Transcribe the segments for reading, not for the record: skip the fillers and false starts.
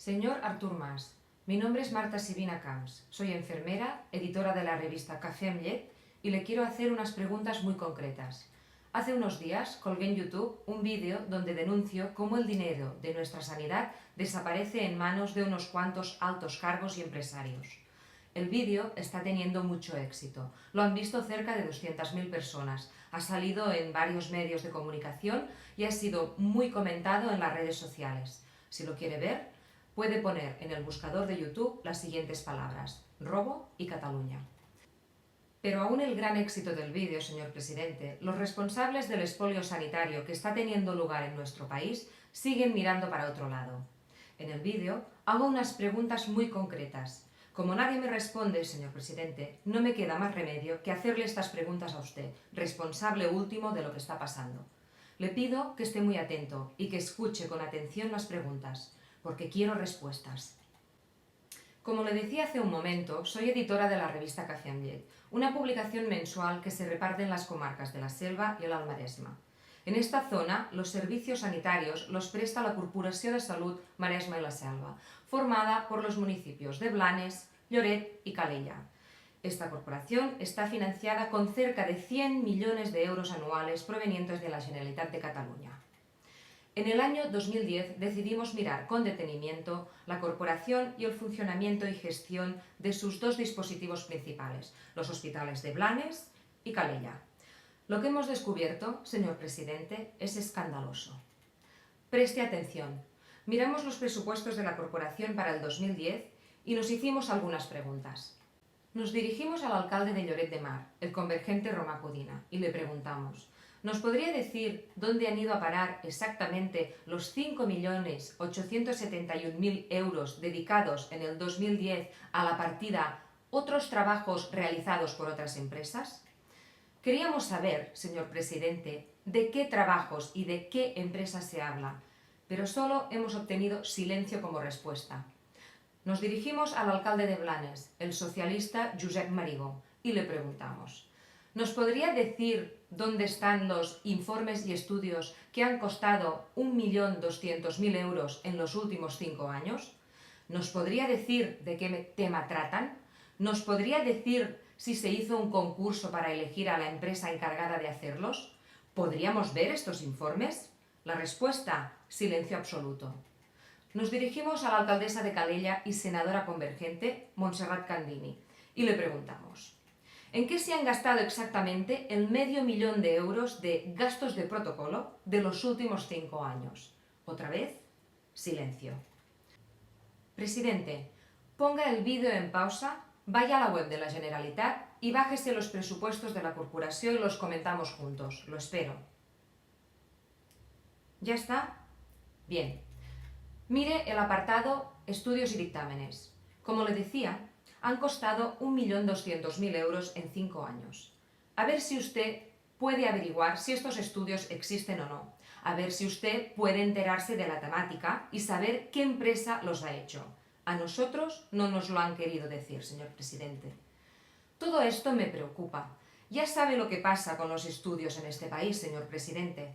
Señor Artur Mas, mi nombre es Marta Sibina Camps, soy enfermera, editora de la revista Café amb Llet y le quiero hacer unas preguntas muy concretas. Hace unos días colgué en YouTube un vídeo donde denuncio cómo el dinero de nuestra sanidad desaparece en manos de unos cuantos altos cargos y empresarios. El vídeo está teniendo mucho éxito. Lo han visto cerca de 200.000 personas. Ha salido en varios medios de comunicación y ha sido muy comentado en las redes sociales. Si lo quiere ver, puede poner en el buscador de YouTube las siguientes palabras: robo y Cataluña. Pero aún el gran éxito del vídeo, señor presidente, los responsables del expolio sanitario que está teniendo lugar en nuestro país siguen mirando para otro lado. En el vídeo hago unas preguntas muy concretas. Como nadie me responde, señor presidente, no me queda más remedio que hacerle estas preguntas a usted, responsable último de lo que está pasando. Le pido que esté muy atento y que escuche con atención las preguntas, porque quiero respuestas. Como le decía hace un momento, soy editora de la revista Café amb Llet, una publicación mensual que se reparte en las comarcas de la Selva y el Alt Maresme. En esta zona, los servicios sanitarios los presta la Corporació de Salut Maresme y la Selva, formada por los municipios de Blanes, Lloret y Calella. Esta corporación está financiada con cerca de 100 millones de euros anuales provenientes de la Generalitat de Cataluña. En el año 2010 decidimos mirar con detenimiento la corporación y el funcionamiento y gestión de sus dos dispositivos principales, los hospitales de Blanes y Calella. Lo que hemos descubierto, señor presidente, es escandaloso. Preste atención. Miramos los presupuestos de la corporación para el 2010 y nos hicimos algunas preguntas. Nos dirigimos al alcalde de Lloret de Mar, el convergente Romà Codina, y le preguntamos: ¿nos podría decir dónde han ido a parar exactamente los 5.871.000 euros dedicados en el 2010 a la partida otros trabajos realizados por otras empresas? Queríamos saber, señor presidente, de qué trabajos y de qué empresas se habla, pero solo hemos obtenido silencio como respuesta. Nos dirigimos al alcalde de Blanes, el socialista Josep Marigó, y le preguntamos: ¿nos podría decir dónde están los informes y estudios que han costado 1.200.000 euros en los últimos 5 años? ¿Nos podría decir de qué tema tratan? ¿Nos podría decir si se hizo un concurso para elegir a la empresa encargada de hacerlos? ¿Podríamos ver estos informes? La respuesta: silencio absoluto. Nos dirigimos a la alcaldesa de Calella y senadora convergente, Montserrat Candini, y le preguntamos: ¿en qué se han gastado exactamente el $500.000 de euros de gastos de protocolo de los últimos 5 años? Otra vez, silencio. Presidente, ponga el vídeo en pausa, vaya a la web de la Generalitat y bájese los presupuestos de la corporación y los comentamos juntos. Lo espero. ¿Ya está? Bien. Mire el apartado Estudios y dictámenes. Como le decía, han costado 1.200.000 euros en 5 años. A ver si usted puede averiguar si estos estudios existen o no. A ver si usted puede enterarse de la temática y saber qué empresa los ha hecho. A nosotros no nos lo han querido decir, señor presidente. Todo esto me preocupa. Ya sabe lo que pasa con los estudios en este país, señor presidente.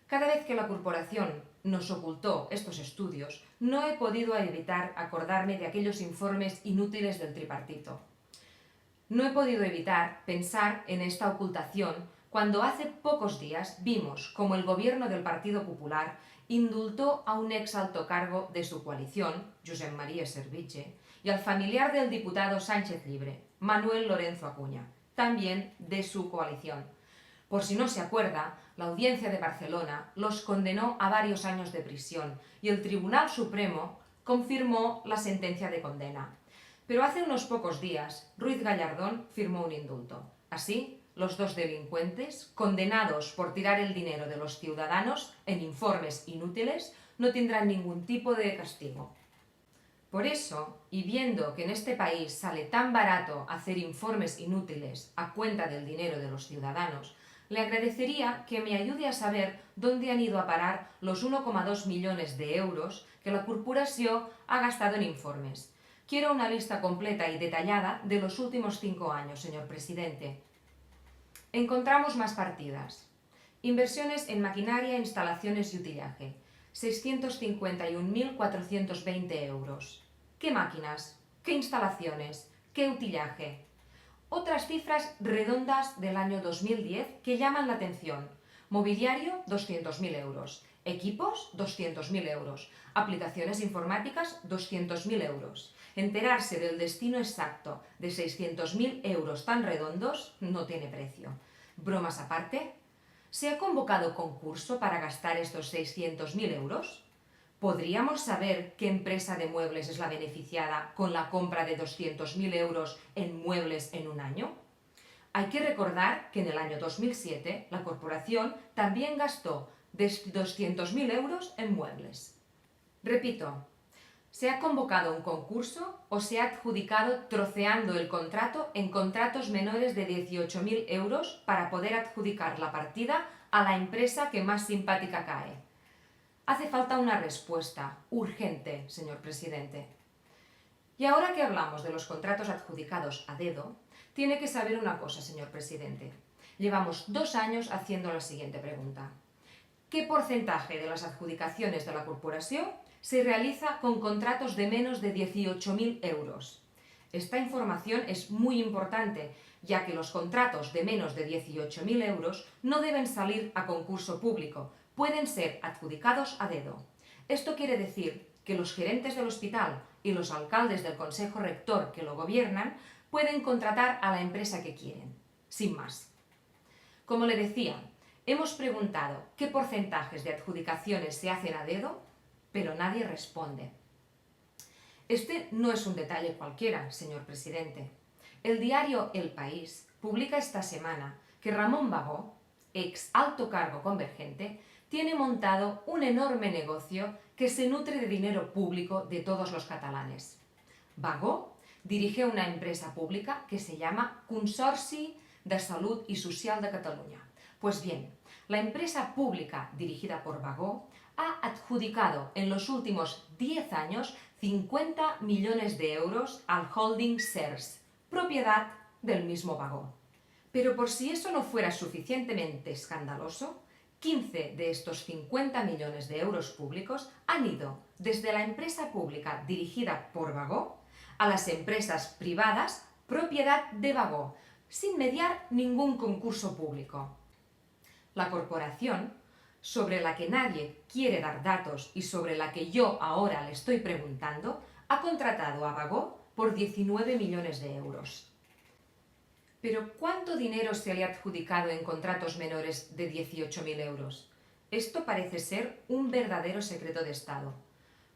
Cada vez que la corporación nos ocultó estos estudios, no he podido evitar acordarme de aquellos informes inútiles del tripartito. No he podido evitar pensar en esta ocultación cuando hace pocos días vimos como el gobierno del Partido Popular indultó a un ex alto cargo de su coalición, Josep María Serviche, y al familiar del diputado Sánchez Llibre, Manuel Lorenzo Acuña, también de su coalición. Por si no se acuerda, la Audiencia de Barcelona los condenó a varios años de prisión y el Tribunal Supremo confirmó la sentencia de condena. Pero hace unos pocos días, Ruiz Gallardón firmó un indulto. Así, los dos delincuentes, condenados por tirar el dinero de los ciudadanos en informes inútiles, no tendrán ningún tipo de castigo. Por eso, y viendo que en este país sale tan barato hacer informes inútiles a cuenta del dinero de los ciudadanos, le agradecería que me ayude a saber dónde han ido a parar los 1,2 millones de euros que la corporación ha gastado en informes. Quiero una lista completa y detallada de los últimos 5 años, señor presidente. Encontramos más partidas. Inversiones en maquinaria, instalaciones y utillaje. 651.420 euros. ¿Qué máquinas? ¿Qué instalaciones? ¿Qué utillaje? Otras cifras redondas del año 2010 que llaman la atención. Mobiliario, 200.000 euros. Equipos, 200.000 euros. Aplicaciones informáticas, 200.000 euros. Enterarse del destino exacto de 600.000 euros tan redondos no tiene precio. Bromas aparte, ¿se ha convocado concurso para gastar estos 600.000 euros? ¿Podríamos saber qué empresa de muebles es la beneficiada con la compra de 200.000 euros en muebles en un año? Hay que recordar que en el año 2007 la corporación también gastó 200.000 euros en muebles. Repito, ¿se ha convocado un concurso o se ha adjudicado troceando el contrato en contratos menores de 18.000 euros para poder adjudicar la partida a la empresa que más simpática cae? Hace falta una respuesta urgente, señor presidente. Y ahora que hablamos de los contratos adjudicados a dedo, tiene que saber una cosa, señor presidente. Llevamos 2 años haciendo la siguiente pregunta. ¿Qué porcentaje de las adjudicaciones de la corporación se realiza con contratos de menos de 18.000 euros? Esta información es muy importante, ya que los contratos de menos de 18.000 euros no deben salir a concurso público, pueden ser adjudicados a dedo. Esto quiere decir que los gerentes del hospital y los alcaldes del consejo rector que lo gobiernan pueden contratar a la empresa que quieren, sin más. Como le decía, hemos preguntado qué porcentajes de adjudicaciones se hacen a dedo, pero nadie responde. Este no es un detalle cualquiera, señor presidente. El diario El País publica esta semana que Ramón Bagó, ex alto cargo convergente, tiene montado un enorme negocio que se nutre de dinero público de todos los catalanes. Bagó dirige una empresa pública que se llama Consorci de Salut i Social de Catalunya. Pues bien, la empresa pública dirigida por Bagó ha adjudicado en los últimos 10 años 50 millones de euros al holding SERS, propiedad del mismo Bagó. Pero por si eso no fuera suficientemente escandaloso, 15 de estos 50 millones de euros públicos han ido desde la empresa pública dirigida por Bagó a las empresas privadas propiedad de Bagó, sin mediar ningún concurso público. La corporación, sobre la que nadie quiere dar datos y sobre la que yo ahora le estoy preguntando, ha contratado a Bagó por 19 millones de euros. Pero ¿cuánto dinero se le ha adjudicado en contratos menores de 18.000 euros? Esto parece ser un verdadero secreto de Estado.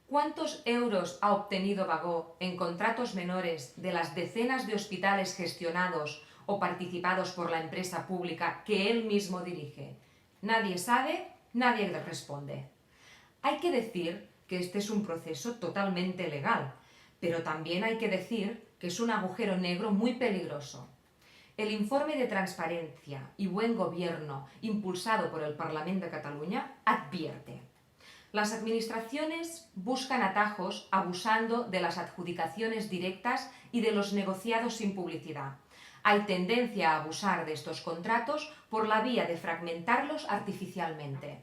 ¿Cuántos euros ha obtenido Bagó en contratos menores de las decenas de hospitales gestionados o participados por la empresa pública que él mismo dirige? Nadie sabe, nadie le responde. Hay que decir que este es un proceso totalmente legal, pero también hay que decir que es un agujero negro muy peligroso. El informe de transparencia y buen gobierno impulsado por el Parlament de Catalunya advierte: las administraciones buscan atajos abusando de las adjudicaciones directas y de los negociados sin publicidad. Hay tendencia a abusar de estos contratos por la vía de fragmentarlos artificialmente.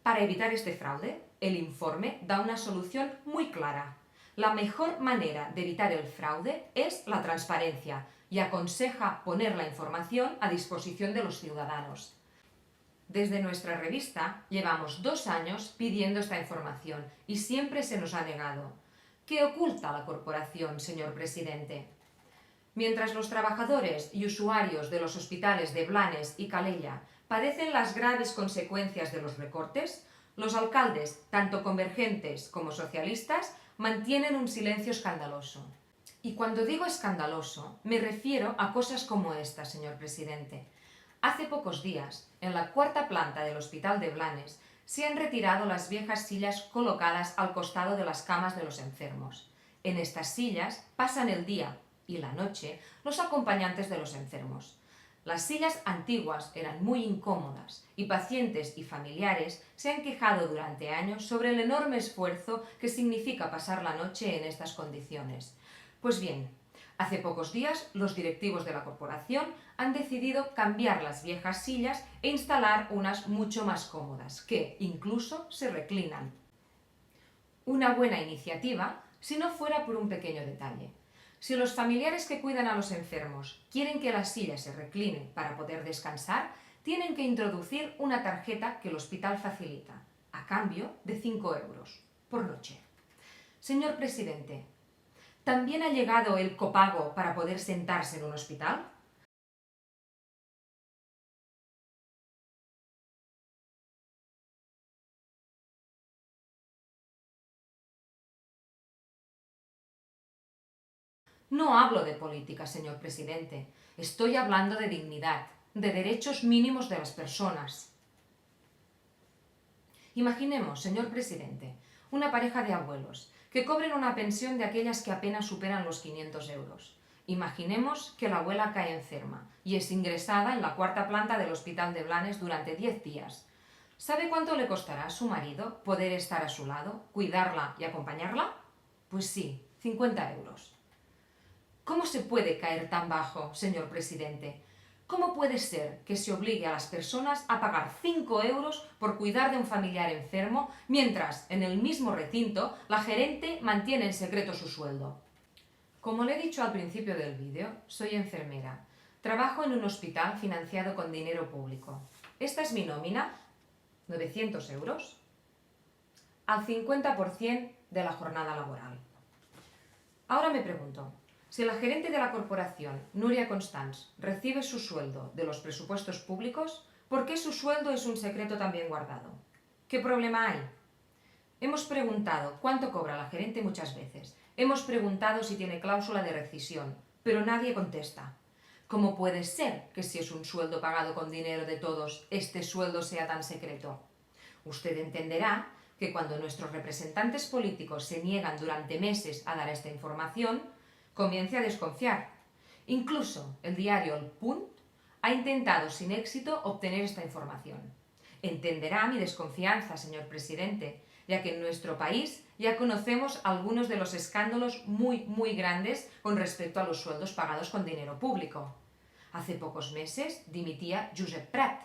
Para evitar este fraude, el informe da una solución muy clara. La mejor manera de evitar el fraude es la transparencia y aconseja poner la información a disposición de los ciudadanos. Desde nuestra revista llevamos 2 años pidiendo esta información y siempre se nos ha negado. ¿Qué oculta la corporación, señor presidente? Mientras los trabajadores y usuarios de los hospitales de Blanes y Calella padecen las graves consecuencias de los recortes, los alcaldes, tanto convergentes como socialistas, mantienen un silencio escandaloso. Y cuando digo escandaloso, me refiero a cosas como esta, señor presidente. Hace pocos días, en la 4ª planta del Hospital de Blanes, se han retirado las viejas sillas colocadas al costado de las camas de los enfermos. En estas sillas pasan el día y la noche los acompañantes de los enfermos. Las sillas antiguas eran muy incómodas y pacientes y familiares se han quejado durante años sobre el enorme esfuerzo que significa pasar la noche en estas condiciones. Pues bien, Hace pocos días, los directivos de la corporación han decidido cambiar las viejas sillas e instalar unas mucho más cómodas, que incluso se reclinan. Una buena iniciativa si no fuera por un pequeño detalle. Si los familiares que cuidan a los enfermos quieren que la silla se recline para poder descansar, tienen que introducir una tarjeta que el hospital facilita, a cambio de 5 euros por noche. Señor presidente, ¿también ha llegado el copago para poder sentarse en un hospital? No hablo de política, señor presidente. Estoy hablando de dignidad, de derechos mínimos de las personas. Imaginemos, señor presidente, una pareja de abuelos que cobren una pensión de aquellas que apenas superan los 500 euros. Imaginemos que la abuela cae enferma y es ingresada en la cuarta planta del Hospital de Blanes durante 10 días. ¿Sabe cuánto le costará a su marido poder estar a su lado, cuidarla y acompañarla? Pues sí, 50 euros. ¿Cómo se puede caer tan bajo, señor presidente? ¿Cómo puede ser que se obligue a las personas a pagar 5 euros por cuidar de un familiar enfermo, mientras en el mismo recinto la gerente mantiene en secreto su sueldo? Como le he dicho al principio del vídeo, soy enfermera. Trabajo en un hospital financiado con dinero público. Esta es mi nómina, 900 euros, al 50% de la jornada laboral. Ahora me pregunto, si la gerente de la corporación, Núria Constans, recibe su sueldo de los presupuestos públicos, ¿por qué su sueldo es un secreto también guardado? ¿Qué problema hay? Hemos preguntado cuánto cobra la gerente muchas veces. Hemos preguntado si tiene cláusula de rescisión, pero nadie contesta. ¿Cómo puede ser que si es un sueldo pagado con dinero de todos, este sueldo sea tan secreto? Usted entenderá que cuando nuestros representantes políticos se niegan durante meses a dar esta información, comience a desconfiar. Incluso el diario El Punt ha intentado sin éxito obtener esta información. Entenderá mi desconfianza, señor presidente, ya que en nuestro país ya conocemos algunos de los escándalos muy grandes con respecto a los sueldos pagados con dinero público. Hace pocos meses dimitía Josep Prat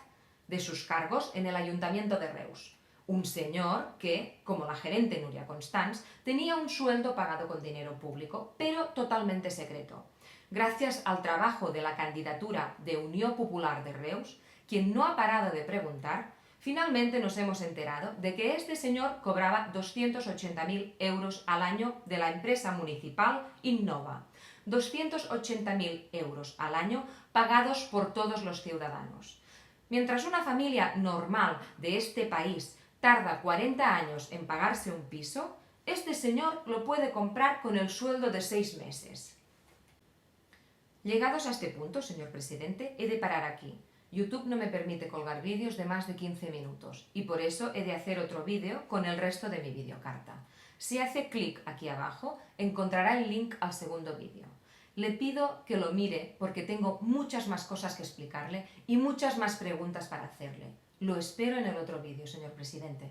de sus cargos en el Ayuntamiento de Reus. Un señor que, como la gerente Núria Constans, tenía un sueldo pagado con dinero público, pero totalmente secreto. Gracias al trabajo de la candidatura de Unió Popular de Reus, quien no ha parado de preguntar, finalmente nos hemos enterado de que este señor cobraba 280.000 euros al año de la empresa municipal Innova. 280.000 euros al año pagados por todos los ciudadanos. Mientras una familia normal de este país tarda 40 años en pagarse un piso, este señor lo puede comprar con el sueldo de 6 meses. Llegados a este punto, señor presidente, he de parar aquí. YouTube no me permite colgar vídeos de más de 15 minutos y por eso he de hacer otro vídeo con el resto de mi videocarta. Si hace clic aquí abajo, encontrará el link al segundo vídeo. Le pido que lo mire porque tengo muchas más cosas que explicarle y muchas más preguntas para hacerle. Lo espero en el otro vídeo, señor presidente.